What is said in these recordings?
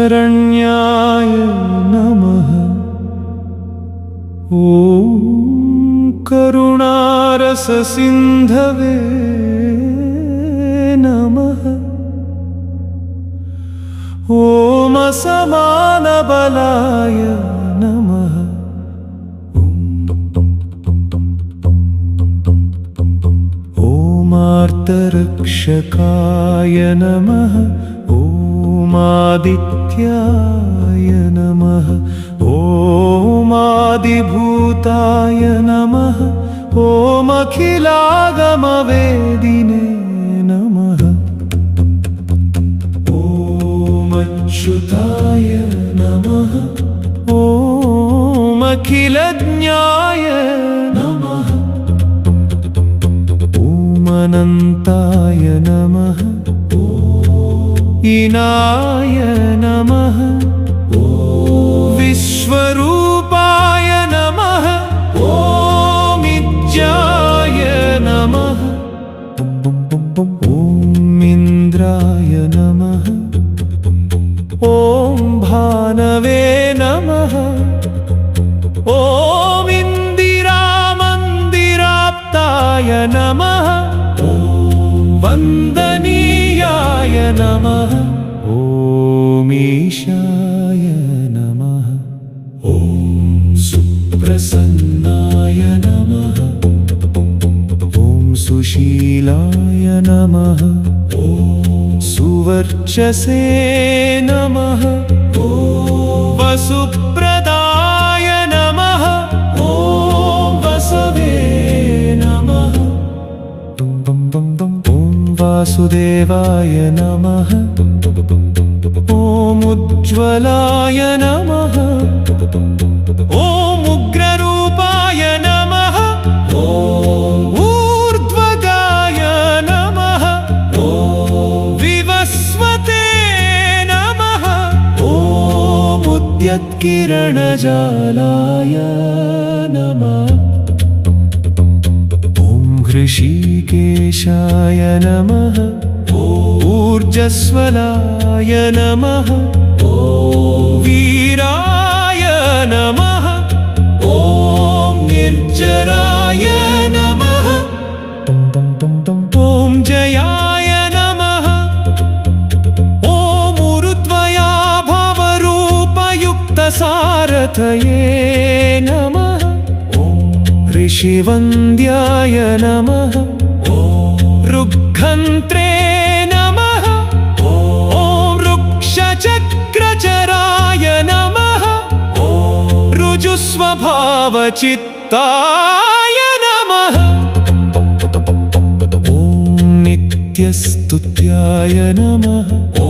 शरण्याय नमः। ॐ करुणारससिन्धवे नमः। ॐ असमानबलाय नमः। ॐ आर्तरक्षकाय नमः। ॐ आदित्याय नमः। ॐ आदिभूताय नमः। ॐ अखिलागमवेदिने नमः। ॐ अच्युताय नमः। ॐ अखिलज्ञाय नमः। ॐ अनन्ताय नमः। ईनाय नमः। विश्वरूपाय नमः। ॐ इज्जाय नमः। ॐ इन्द्राय नमः। ॐ भानवे नमः। ॐ इन्दिरामन्दिराप्ताय नमः। ॐ वन्दनीयाय नमः। ॐ ईशाय नमः। ॐ सुप्रसन्नाय नमः। ॐ सुशीलाय नमः। ॐ सुवर्चसे नमः। ॐ वसुप्रदाय नमः। ॐ वसवे नमः। ॐ वासुदेवाय नमः। ॐ उज्ज्वलाय नमः। ॐ उग्ररूपाय नमः। ॐ ऊर्ध्वगाय नमः। ॐ विवस्वते नमः। ॐ उद्यत्किरणजालाय नमः। ॐ हृषीकेशाय नमः। ऊर्जस्वलाय नमः। ॐ वीराय नमः। ॐ निर्जराय नमः। ॐ जयाय नमः। ॐ ऊर्ध्वया भवरूपयुक्तसारथये नमः। ॐ ऋषिवन्द्याय नमः। ॐ ऋग्घन्त्रे नमः। ॐ वृक्षचक्रचराय नमः। ॐ ऋजुस्वभावचित्ताय नमः। ॐ नित्यस्तुत्याय नमः। ॐ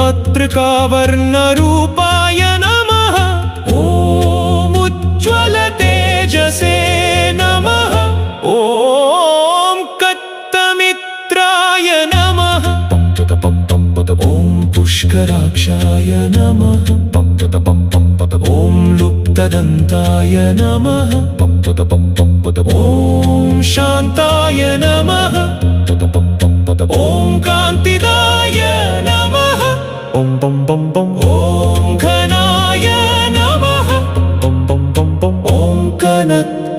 अत्रिकावर्णरूपाय नमः। ॐ उज्ज्वलतेजसे नमः। ॐ कत्तमित्राय नमः। ॐ पुष्कराक्षाय नमः। ॐ लुप्तदन्ताय नमः। ॐ शान्ताय नमः। ॐ कान्तिदाय नमः। ॐ घनाय नमः। ॐ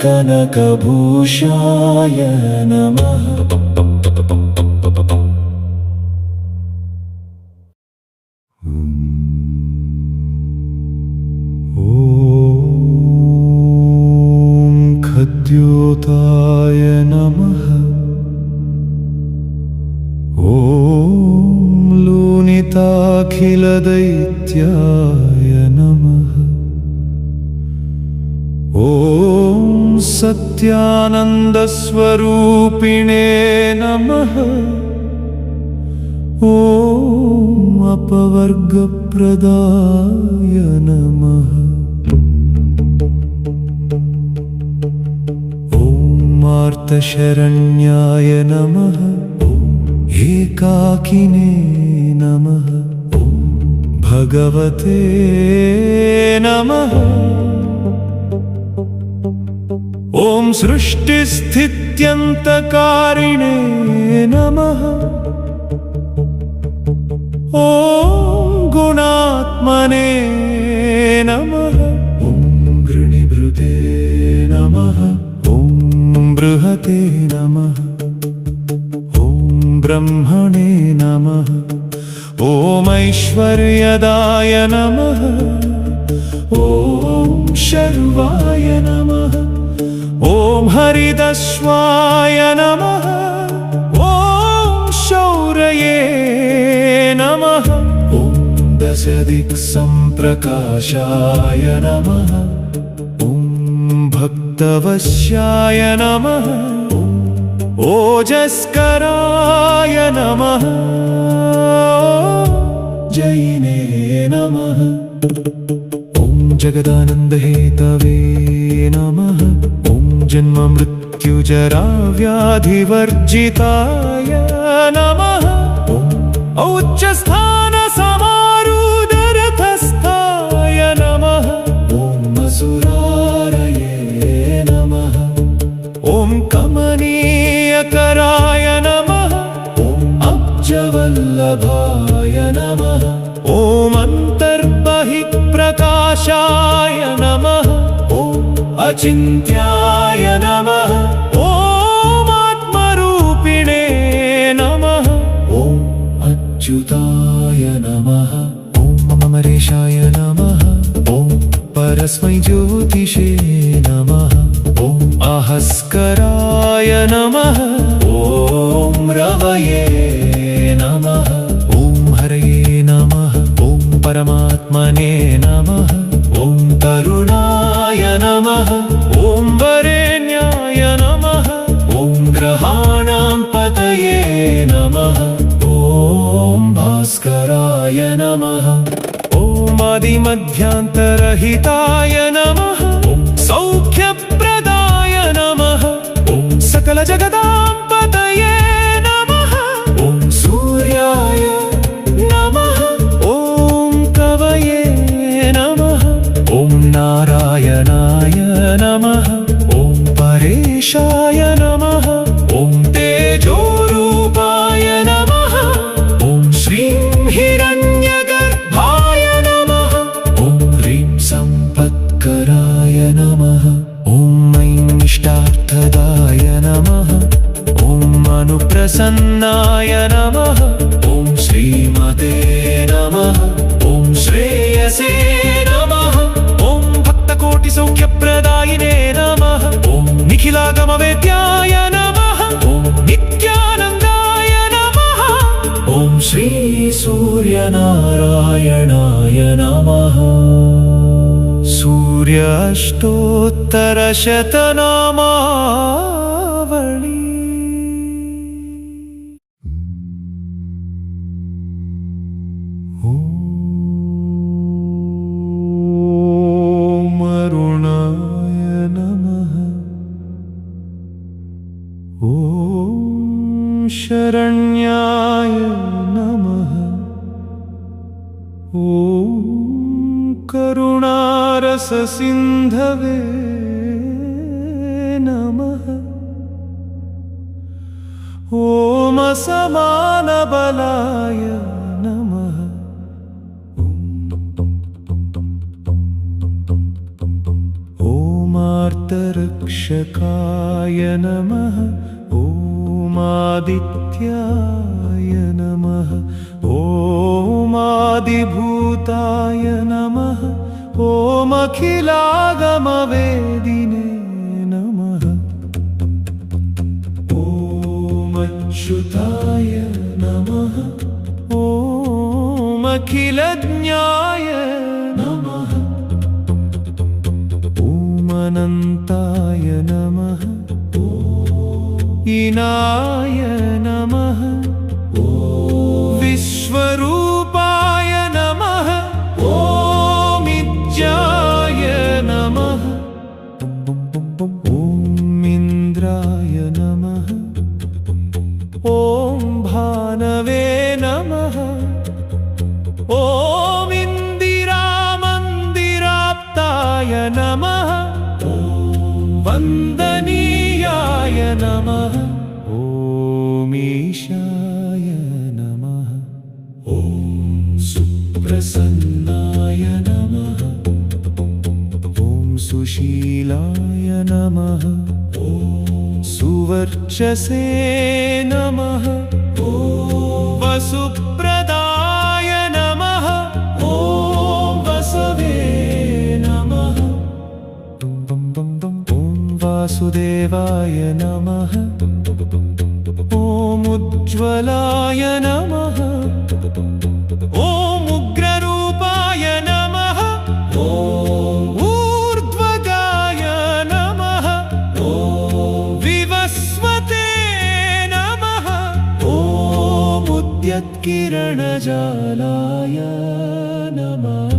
कनकभूषाय नमः। खद्योताय नमः। ॐ लूनिताखिलदैत्याय नमः। ॐ सत्यानन्दस्वरूपिणे नमः। ॐ अपवर्गप्रदाय नमः। आर्तशरण्याय नमः। एकाकिने नमः। भगवते नमः। ॐ सृष्टिस्थित्यन्तकारिणे नमः। ॐ गुणातीताय परमात्मने नमः। ॐ गृणिभृते नमः। ॐ बृहते नमः। ॐ ब्रह्मणे नमः। ॐ ऐश्वर्यदाय नमः। ॐ शर्वाय नमः। ॐ हरिदस्वाय नमः। ॐ शौर्ये नमः। ॐ दशदिक्सम्प्रकाशाय नमः। ॐ भक्तवश्याय नमः। ॐ ओजस्कराय नमः। जैने नमः। ॐ जगदानन्दहेतवे नमः। ॐ जन्ममृत्युजराव्याधिवर्जिताय नमः। ॐ उच्चस्थानसमारूढरथस्थाय नमः। ॐ असुरारये नमः। ॐ कमनीयकराय नमः। ॐ अब्जवल्लभाय नमः। ॐ अन्तर्बहिःप्रकाशाय नमः। ॐ अचिन्त्याय नमः। ॐ आत्मरूपिणे नमः। ॐ अच्युताय नमः। ॐ अमरेशाय नमः। ॐ परस्मै ज्योतिषे नमः। ॐ अहस्कराय नमः। ॐ रवये नमः। ॐ हरये नमः। ॐ परमात्मने नमः। ॐ करुणाय नमः। ॐ वरेण्याय नमः। ॐ ग्रहाणां पतये नमः। ॐ भास्कराय नमः। ॐ आदिमध्यान्तरहिताय नमः। ॐ सौख्यप्रदाय नमः। ॐ सकलजगदां पतये नमः। ॐ सूर्याय नमः। ॐ कवये नमः। ॐ नारायणाय नमः। ॐ परेशाय नमः। ॐ तेजोरूपाय नमः। ॐ श्रीं हिरण्यगर्भाय नमः। ॐ ह्रीं सम्पत्कराय नमः। ॐ ऐं इष्टार्थदाय नमः। ॐ अनुप्रसन्नाय नमः। ॐ श्रीमते नमः। ॐ श्रेयसे नमः। ॐ भक्तकोटिसौख्यप्रदायिने नमः। ॐ निखिलागमवेद्याय नमः। ॐ नित्यानन्दाय नमः। ॐ श्रीसूर्यनारायणाय नमः। सूर्य अष्टोत्तरशतनामावली। ॐ अरुणाय नमः। ॐ शरण्याय नमः। ॐ करुणारससिन्धवे नमः। ॐ असमानबलाय नमः। ॐ आर्तरक्षकाय नमः। ॐ आदित्याय नमः। ॐ आदिभूताय नमः। ॐ अखिलागमवेदिने नमः। ॐ अच्युताय नमः। ॐ अखिलज्ञाय नमः। ॐ अनन्ताय नमः। ॐ ईनाय नमः। ॐ विश्वरूपाय नमः। ॐ इज्जाय नमः। ॐ इन्द्राय नमः। ॐ भानवे नमः। ॐ इन्दिरामन्दिराप्ताय नमः। ॐ वन्दनीयाय नमः। ॐ ईशाय नमः। ॐ सुप्रसन्नाय सुवर्चसे नमः ॐ वसुप्रदाय नमः ॐ वसवे नमः ॐ वासुदेवाय नमः ॐ उज्ज्वलाय नमः ॐ उग्ररूपाय नमः ॐ ऊर्ध्वगाय नमः ॐ विवस्वते नमः ॐ उद्यत्किरणजालाय नमः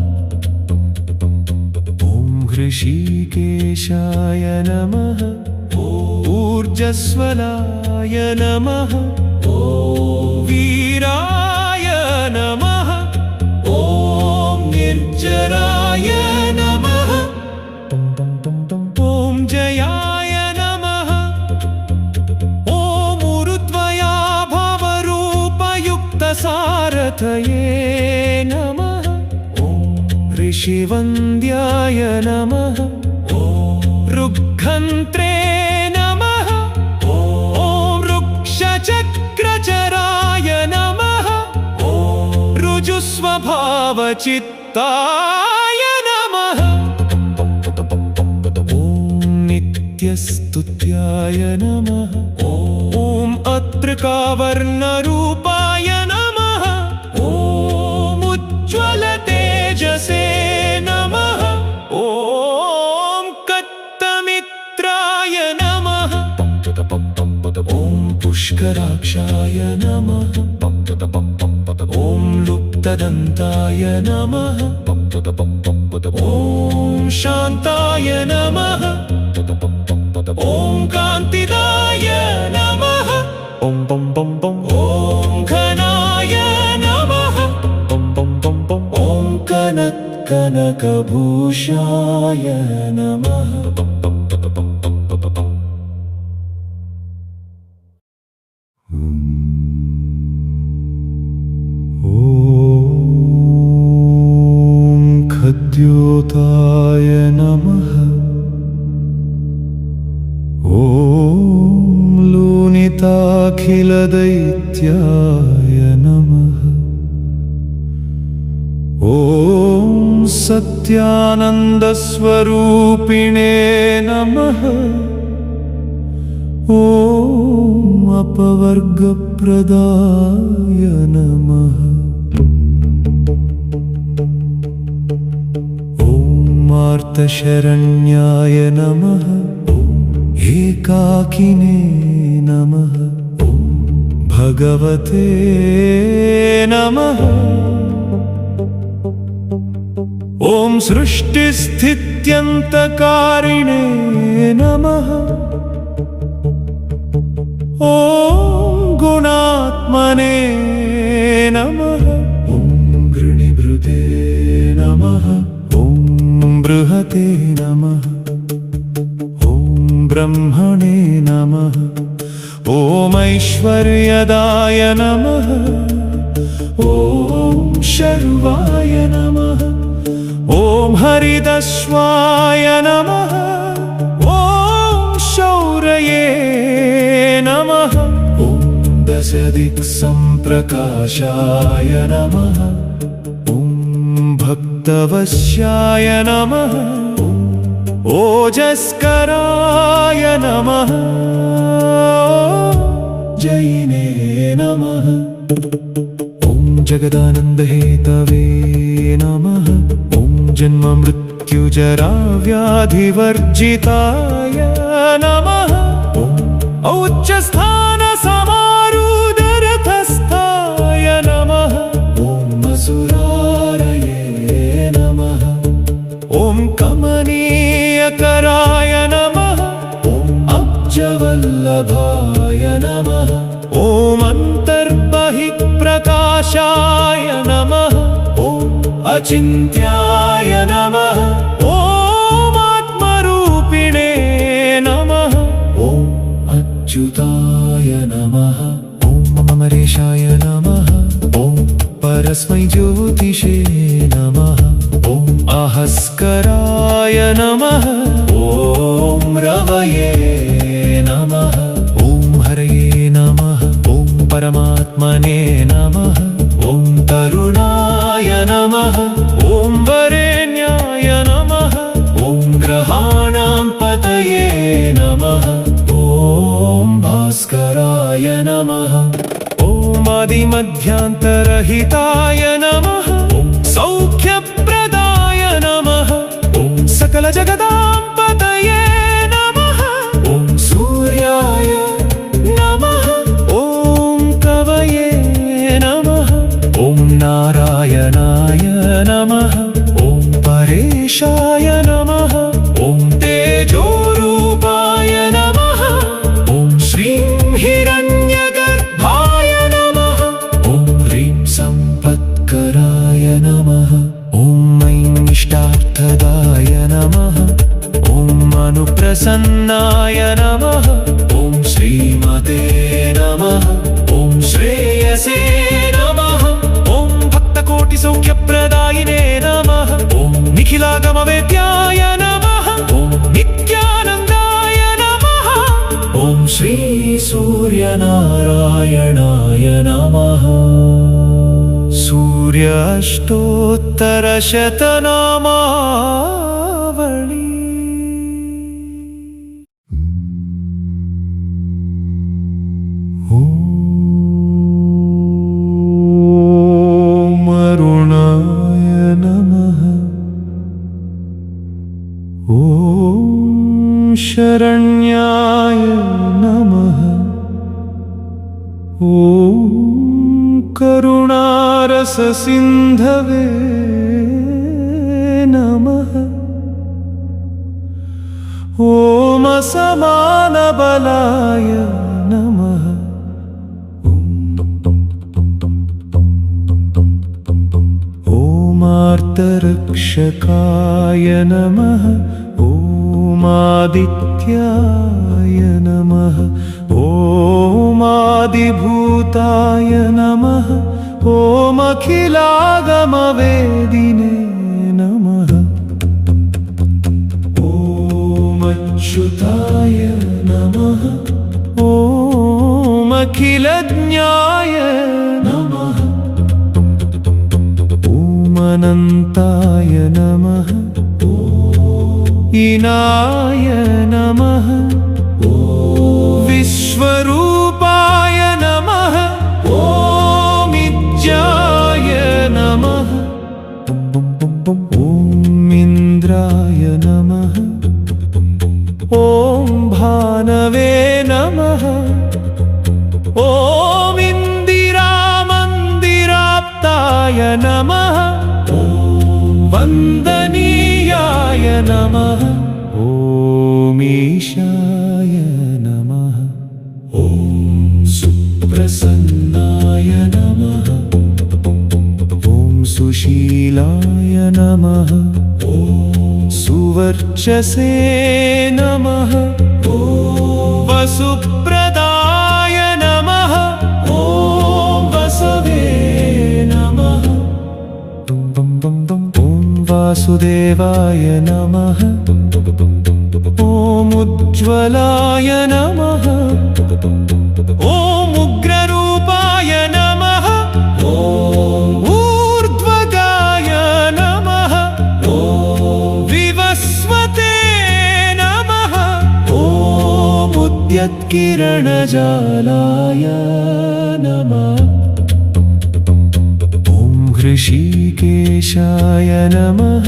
ॐ हृषीकेशाय नमः ऊर्जस्वलाय नमः ॐ वीराय नमः ॐ निर्जराय नमः ॐ जयाय नमः ॐ ऊरुद्वया भवरूपयुक्तसारथये नमः ॐ ऋषिवन्द्याय नमः ॐ ऋग्घन्त्रे नमः ॐ वृक्षचक्रचराय नमः ॐ ऋजुस्वभावचित्ताय नमः ॐ नित्यस्तुत्याय नमः ॐ अत्रिकावर्णरूपाय नमः ॐ उज्ज्वलतेजसे नमः ॐ कत्तमित्राय नमः ॐ पुष्कराक्षाय नमः ॐ लुप्तदन्ताय नमः ॐ शान्ताय नमः ॐ कान्तिदाय नमः ॐ घनाय नमः ॐ कनकभूषाय नमः खद्योताय नमः ॐ लूनिताखिलदैत्याय नमः ॐ सत्यानन्दस्वरूपिणे नमः ॐ अपवर्गप्रदाय नमः आर्तशरण्याय नमः एकाकिने नमः भगवते नमः ॐ सृष्टिस्थित्यन्तकारिणे नमः ॐ गुणात्मने नमः ॐ गृणिभृते नमः बृहते नमः ॐ ब्रह्मणे नमः ॐ ऐश्वर्यदाय नमः ॐ शर्वाय नमः ॐ हरिदस्वाय नमः ॐ शौर्ये नमः ॐ दशदिक्सम्प्रकाशाय नमः भक्तवश्याय नमः ओजस्कराय नमः जैने नमः ॐ जगदानन्दहेतवे नमः ॐ जन्ममृत्युजराव्याधिवर्जिताय नमः ॐ उच्चस्थानसमारूढरथस्थाय नमः ॐ असुरारये नमः ॐ कमनीयकराय नमः ॐ अब्जवल्लभाय नमः ॐ अन्तर्बहिःप्रकाशाय नमः ॐ अचिन्त्याय नमः ॐ आत्मरूपिणे नमः ॐ अच्युताय नमः ॐ अमरेशाय नमः ॐ परस्मै ज्योतिषे नमः ॐ अहस्कराय नमः ॐ रवये नमः ॐ आदिमध्यान्तरहिताय नमः सौख्यप्रदाय नमः सकलजगदाम्पतये नमः सूर्याय नमः कवये नमः नारायणाय नमः परेशाय नमः तेजोरूपाय नमः श्रीं हिरण्यगर्भाय नमः ह्रीं सम्पत्कराय नमः ऐं इष्टार्थदाय नमः अनुप्रसन्नाय नमः श्रीमते नमः श्रेयसे नमः भक्तकोटिसौख्यप्रदायिने नमः निखिलागमवेद्याय नमः नित्यानन्दाय नमः श्री सूर्यनारायणाय नमः सूर्य अष्टोत्तरशतनामावली शरण्याय नमः करुणारससिन्धवे नमः असमानबलाय नमः आर्तरक्षकाय नमः आदित्याय नमः आदिभूताय नमः अखिलागमवेदिने नमः अच्युताय नमः अखिलज्ञाय नमः अनन्ताय नमः ईनाय नमः विश्वरूपाय नमः इज्जाय नमः इन्द्राय नमः भानवे नमः इन्दिरामन्दिराप्ताय नमः वन्दनीयाय नमः ईशाय नमः सुप्रसन्नाय नमः सुशीलाय नमः सुवर्चसे नमः वसुप्रदाय नमः वसवे नमः वासुदेवाय नमः उज्ज्वलाय नमः उग्ररूपाय नमः ऊर्ध्वगाय नमः विवस्वते नमः उद्यत्किरणजालाय नमः ऋषिकेशाय नमः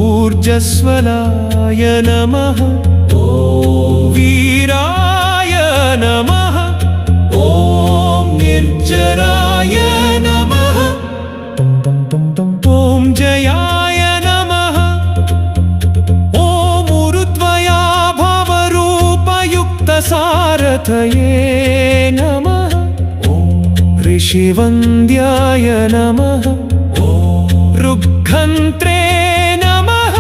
ऊर्जस्वलाय नमः वीराय नमः निर्जराय नमः जयाय नमः ऊर्ध्वया भवरूपयुक्तसारथये नमः ऋषिवन्द्याय नमः ऋग्घन्त्रे नमः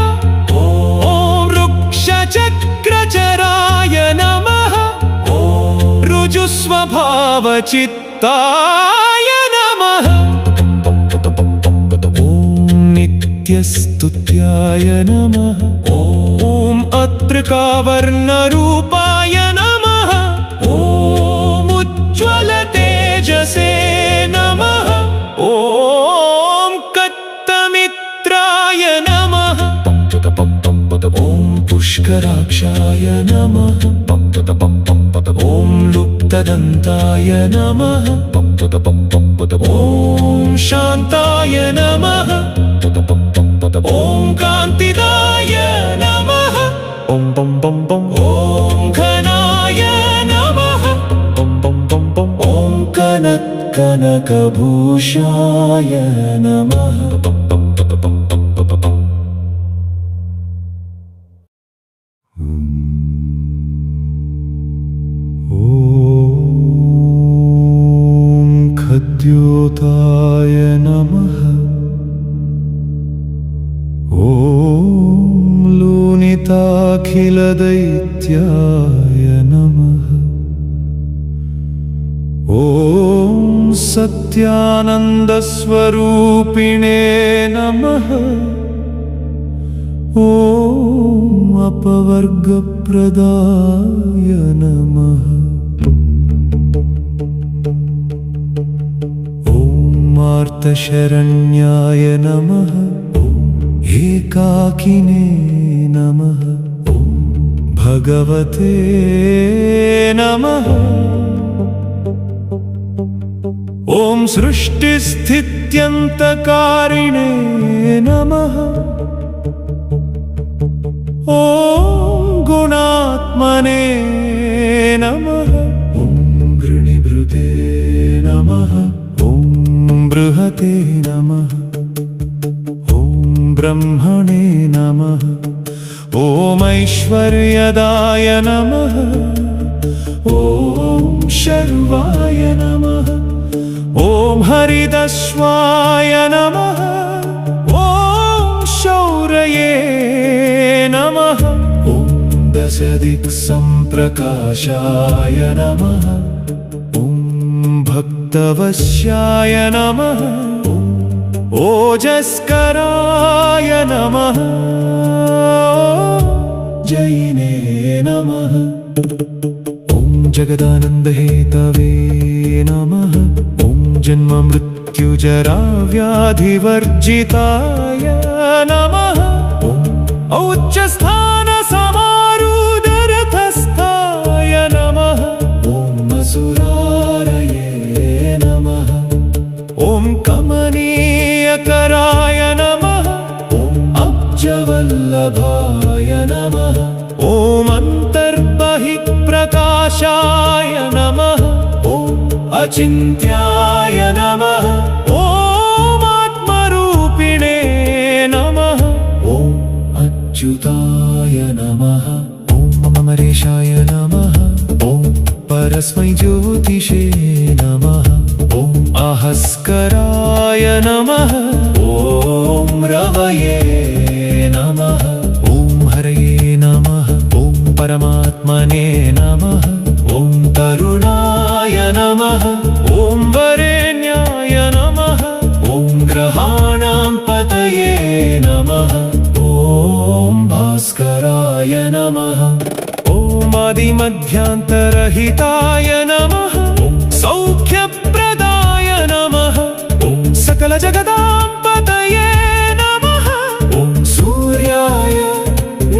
वृक्षचक्रचराय नमः ऋजुस्वभावचित्ताय नमः नित्यस्तुत्याय नमः अत्रिकावर्णरूपाय नमः उज्ज्वलतेजसे नमः कत्तमित्राय नमः पुष्कराक्षाय नमः ॐ लुप्तदन्ताय नमः ॐ शान्ताय नमः ॐ कान्तिदाय नमः ॐ घनाय नमः ॐ कनकभूषाय नमः खद्योताय नमः ॐ लूनिताखिलदैत्याय नमः ॐ सत्यानन्दस्वरूपिणे नमः ॐ अपवर्गप्रदाय नमः आर्तशरण्याय नमः एकाकिने नमः भगवते नमः ॐ सृष्टिस्थित्यन्तकारिणे नमः ॐ गुणात्मने नमः ॐ गृणिभृते नमः बृहते नमः ॐ ब्रह्मणे नमः ॐ ऐश्वर्यदाय नमः ॐ शर्वाय नमः ॐ हरिदस्वाय नमः ॐ शौर्ये नमः ॐ दशदिक्सम्प्रकाशाय नमः भक्तवश्याय नमः ओजस्कराय नमः जैने नमः ॐ जगदानन्दहेतवे नमः ॐ जन्ममृत्युजराव्याधिवर्जिताय नमः ॐ उच्चस्थानसमारूढरथस्थाय नमः ॐ असुरारये ॐ कमनीयकराय नमः ॐ अब्जवल्लभाय नमः ॐ अन्तर्बहिःप्रकाशाय नमः ॐ अचिन्त्याय नमः ॐ आत्मरूपिणे नमः ॐ अच्युताय नमः ॐ अमरेशाय नमः ॐ परस्मै ज्योतिषे नमः ॐ आहस्कराय नमः ॐ रवये नमः ॐ हरये नमः ॐ परमात्मने नमः ॐ तरुणाय नमः ॐ वरेण्याय नमः ॐ ग्रहाणां पतये नमः ॐ भास्कराय नमः ॐ आदिमध्यान्तरहिताय नमः ॐ सौख्यप्रदाय नमः ॐ सकलजगदां पतये नमः ॐ सूर्याय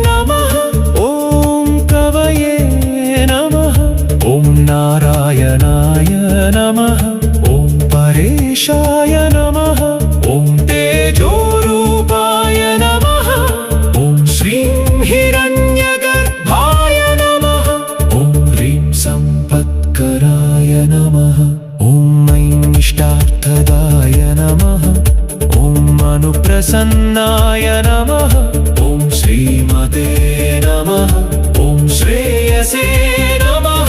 नमः ॐ कवये नमः ॐ नारायणाय नमः ॐ परेशाय नमः ॐ तेजोरूपाय नमः ॐ श्रीं हिरण्यगर्भाय नमः ॐ ह्रीं सम्पत्कराय नमः ॐ ऐं इष्टार्थदाय नमः ॐ अनुप्रसन्नाय नमः ॐ श्रीमते नमः ॐ श्रेयसे नमः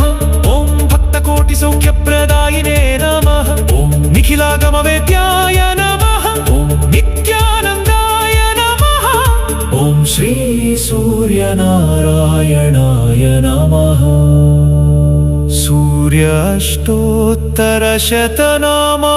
ॐ भक्तकोटिसौख्यप्रदायिने नमः ॐ निखिलागमवेद्याय नमः ॐ नित्यानन्दाय नमः ॐ श्रीसूर्यनारायणाय नमः सूर्याष्टोत्तरशतनामा